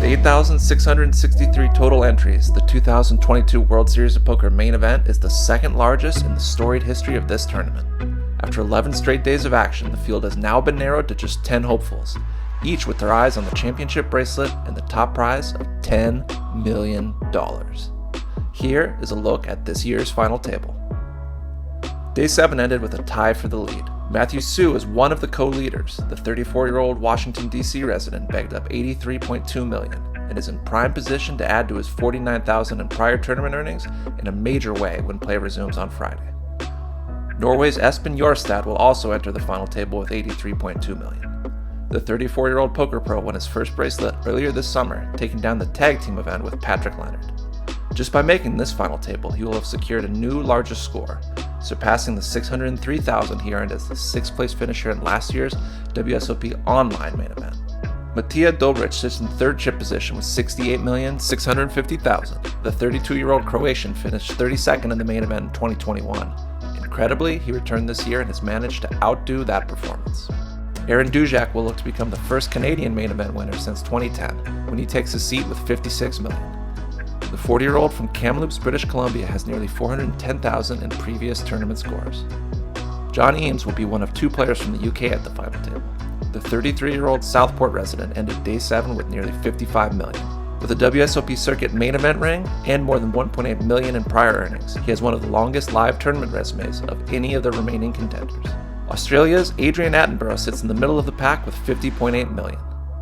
8,663 total entries, the 2022 World Series of Poker main event is the second largest in the storied history of this tournament. After 11 straight days of action, the field has now been narrowed to just 10 hopefuls, each with their eyes on the championship bracelet and the top prize of $10 million. Here is a look at this year's final table. Day 7 ended with a tie for the lead. Matthew Su is one of the co-leaders. The 34-year-old Washington, D.C. resident bagged up $83.2 million and is in prime position to add to his $49,000 in prior tournament earnings in a major way when play resumes on Friday. Norway's Espen Jorstad will also enter the final table with $83.2 million. The 34-year-old poker pro won his first bracelet earlier this summer, taking down the tag team event with Patrick Leonard. Just by making this final table, he will have secured a new largest score, surpassing the $603,000 he earned as the 6th place finisher in last year's WSOP Online main event. Matias Delbridge sits in third chip position with $68,650,000. The 32-year-old Croatian finished 32nd in the main event in 2021. Incredibly, he returned this year and has managed to outdo that performance. Aaron Dujak will look to become the first Canadian main event winner since 2010, when he takes his seat with $56 million. The 40-year-old from Kamloops, British Columbia has nearly $410,000 in previous tournament scores. John Eames will be one of two players from the UK at the final table. The 33-year-old Southport resident ended Day 7 with nearly $55 million. With a WSOP circuit main event ring and more than $1.8 million in prior earnings, he has one of the longest live tournament resumes of any of the remaining contenders. Australia's Adrian Attenborough sits in the middle of the pack with $50.8 million.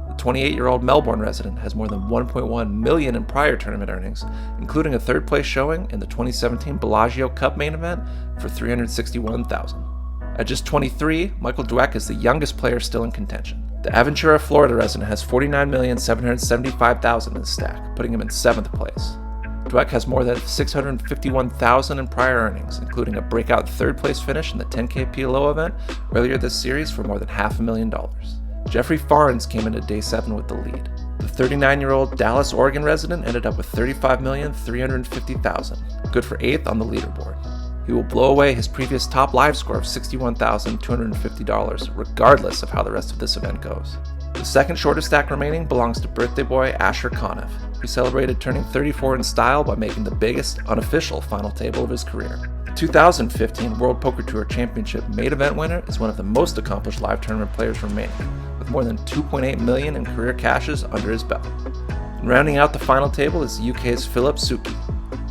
The 28-year-old Melbourne resident has more than $1.1 million in prior tournament earnings, including a third-place showing in the 2017 Bellagio Cup main event for $361,000. At just 23, Michael Dweck is the youngest player still in contention. The Aventura, Florida resident has $49,775,000 in his stack, putting him in 7th place. Dweck has more than $651,000 in prior earnings, including a breakout third-place finish in the 10K PLO event earlier this series for more than $500,000. Jeffrey Farns came into Day 7 with the lead. The 39-year-old Dallas, Oregon resident ended up with $35,350,000, good for 8th on the leaderboard. He will blow away his previous top live score of $61,250, regardless of how the rest of this event goes. The second shortest stack remaining belongs to birthday boy Asher Conniff, who celebrated turning 34 in style by making the biggest unofficial final table of his career. The 2015 World Poker Tour Championship main event winner is one of the most accomplished live tournament players remaining, with more than $2.8 million in career cashes under his belt. And rounding out the final table is the UK's Philip Suki.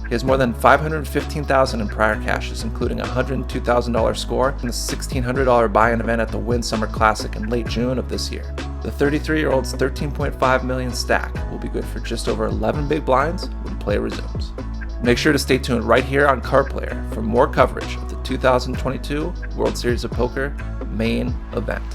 He has more than $515,000 in prior cashes, including a $102,000 score in the $1,600 buy-in event at the Wynn Summer Classic in late June of this year. The 33-year-old's $13.5 million stack will be good for just over 11 big blinds when play resumes. Make sure to stay tuned right here on Card Player for more coverage of the 2022 World Series of Poker main event.